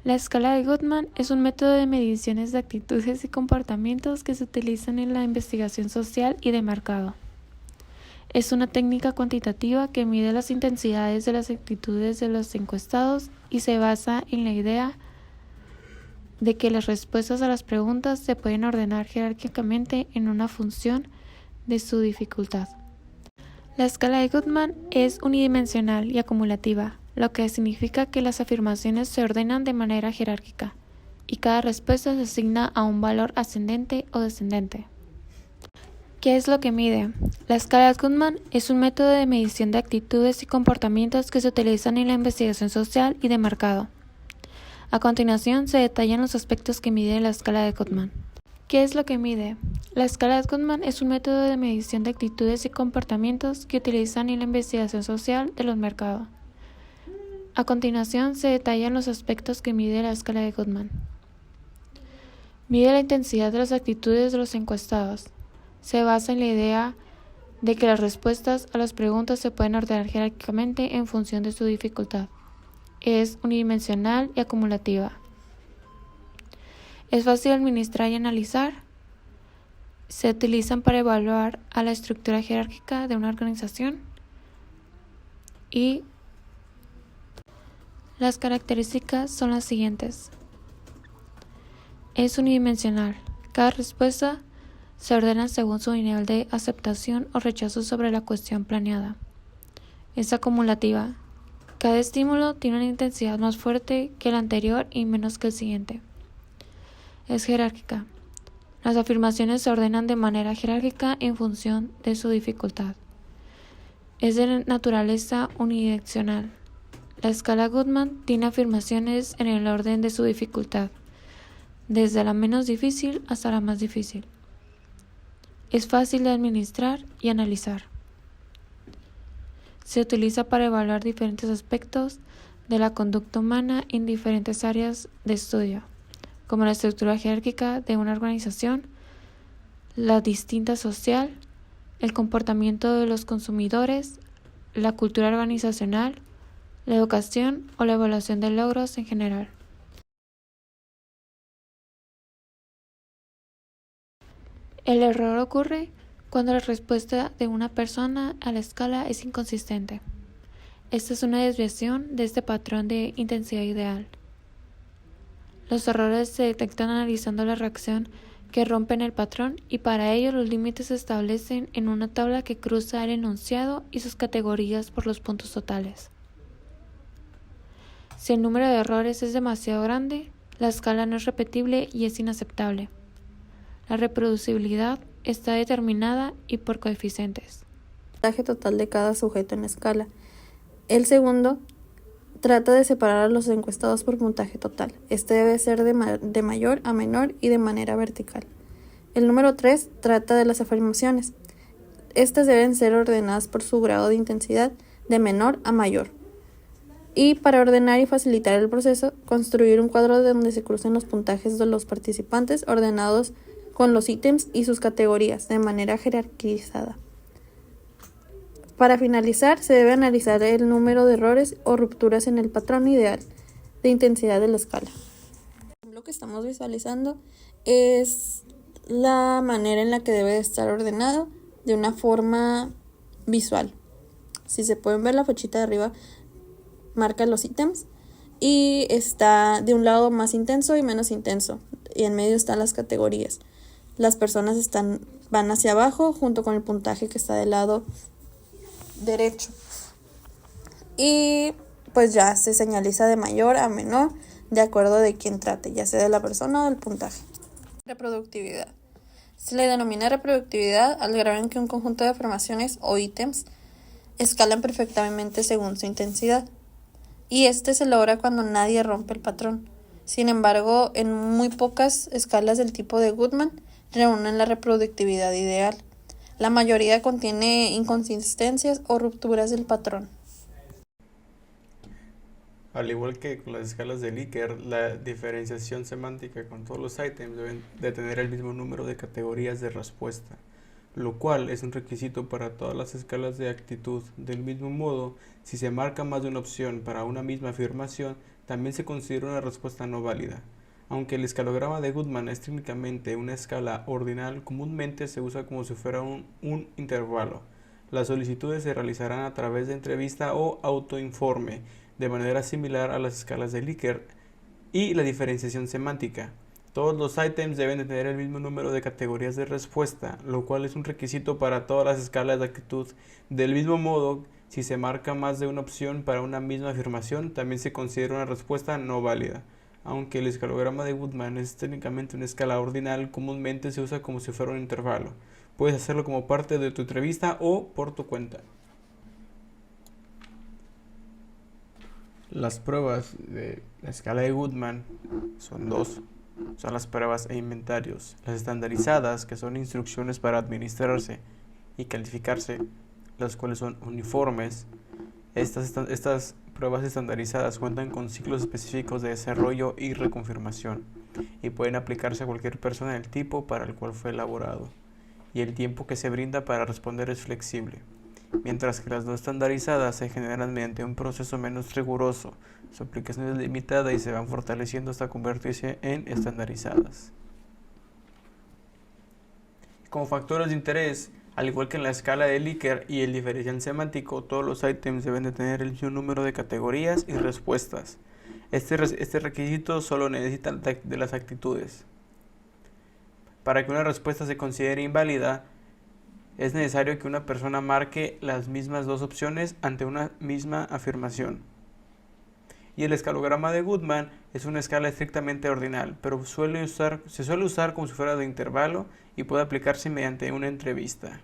La escala de Goodman es un método de mediciones de actitudes y comportamientos que se utilizan en la investigación social y de mercado. Es una técnica cuantitativa que mide las intensidades de las actitudes de los encuestados y se basa en la idea de que las respuestas a las preguntas se pueden ordenar jerárquicamente en una función de su dificultad. La escala de Goodman es unidimensional y acumulativa, lo que significa que las afirmaciones se ordenan de manera jerárquica, y cada respuesta se asigna a un valor ascendente o descendente. ¿Qué es lo que mide? La escala de Goodman es un método de medición de actitudes y comportamientos que se utilizan en la investigación social y de mercado. A continuación se detallan los aspectos que mide la escala de Goodman. ¿Qué es lo que mide? La escala de Goodman es un método de medición de actitudes y comportamientos que utilizan en la investigación social de los mercados. A continuación se detallan los aspectos que mide la escala de Goodman. Mide la intensidad de las actitudes de los encuestados. Se basa en la idea de que las respuestas a las preguntas se pueden ordenar jerárquicamente en función de su dificultad. Es unidimensional y acumulativa. Es fácil de administrar y analizar. Se utilizan para evaluar a la estructura jerárquica de una organización. Y las características son las siguientes. Es unidimensional. Cada respuesta se ordena según su nivel de aceptación o rechazo sobre la cuestión planeada. Es acumulativa. Cada estímulo tiene una intensidad más fuerte que el anterior y menos que el siguiente. Es jerárquica. Las afirmaciones se ordenan de manera jerárquica en función de su dificultad. Es de naturaleza unidireccional. La escala Goodman tiene afirmaciones en el orden de su dificultad, desde la menos difícil hasta la más difícil. Es fácil de administrar y analizar. Se utiliza para evaluar diferentes aspectos de la conducta humana en diferentes áreas de estudio, como la estructura jerárquica de una organización, la distinta social, el comportamiento de los consumidores, la cultura organizacional, la educación o la evaluación de logros en general. El error ocurre cuando la respuesta de una persona a la escala es inconsistente. Esta es una desviación de este patrón de intensidad ideal. Los errores se detectan analizando la reacción que rompen el patrón y para ello los límites se establecen en una tabla que cruza el enunciado y sus categorías por los puntos totales. Si el número de errores es demasiado grande, la escala no es repetible y es inaceptable. La reproducibilidad está determinada y por coeficientes. El puntaje total de cada sujeto en la escala. El segundo trata de separar a los encuestados por puntaje total. Este debe ser de mayor a menor y de manera vertical. El número 3 trata de las afirmaciones. Estas deben ser ordenadas por su grado de intensidad de menor a mayor. Y para ordenar y facilitar el proceso, construir un cuadro donde se crucen los puntajes de los participantes ordenados con los ítems y sus categorías de manera jerarquizada. Para finalizar, se debe analizar el número de errores o rupturas en el patrón ideal de intensidad de la escala. Lo que estamos visualizando es la manera en la que debe estar ordenado de una forma visual. Si se pueden ver, la flechita de arriba marca los ítems y está de un lado más intenso y menos intenso, y en medio están las categorías. Las personas van hacia abajo junto con el puntaje que está del lado derecho. Y pues ya se señaliza de mayor a menor de acuerdo de quién trate, ya sea de la persona o del puntaje. Reproductividad. Se le denomina reproductividad al grado en que un conjunto de afirmaciones o ítems escalan perfectamente según su intensidad. Y este se logra cuando nadie rompe el patrón. Sin embargo, en muy pocas escalas del tipo de Goodman reúnen la reproductividad ideal. La mayoría contiene inconsistencias o rupturas del patrón. Al igual que con las escalas de Likert, la diferenciación semántica con todos los ítems deben de tener el mismo número de categorías de respuesta. lo cual es un requisito para todas las escalas de actitud. Del mismo modo, si se marca más de una opción para una misma afirmación, también se considera una respuesta no válida. Aunque el escalograma de Goodman es técnicamente una escala ordinal, comúnmente se usa como si fuera un intervalo. Las solicitudes se realizarán a través de entrevista o autoinforme, de manera similar a las escalas de Likert y la diferenciación semántica. Todos los ítems deben de tener el mismo número de categorías de respuesta, lo cual es un requisito para todas las escalas de actitud. Del mismo modo, si se marca más de una opción para una misma afirmación, también se considera una respuesta no válida. Aunque el escalograma de Goodman es técnicamente una escala ordinal, comúnmente se usa como si fuera un intervalo. Puedes hacerlo como parte de tu entrevista o por tu cuenta. Las pruebas de la escala de Goodman son dos. Son las pruebas e inventarios. Las estandarizadas, que son instrucciones para administrarse y calificarse, las cuales son uniformes. Estas pruebas estandarizadas cuentan con ciclos específicos de desarrollo y reconfirmación y pueden aplicarse a cualquier persona del tipo para el cual fue elaborado, y el tiempo que se brinda para responder es flexible, mientras que las no estandarizadas se generan mediante un proceso menos riguroso. Su aplicación es limitada y se van fortaleciendo hasta convertirse en estandarizadas. Como factores de interés, al igual que en la escala de Likert y el diferencial semántico, todos los ítems deben de tener el mismo número de categorías y respuestas. Este requisito solo necesita de las actitudes. Para que una respuesta se considere inválida, es necesario que una persona marque las mismas dos opciones ante una misma afirmación. Y el escalograma de Goodman es una escala estrictamente ordinal, pero se suele usar como si fuera de intervalo y puede aplicarse mediante una entrevista.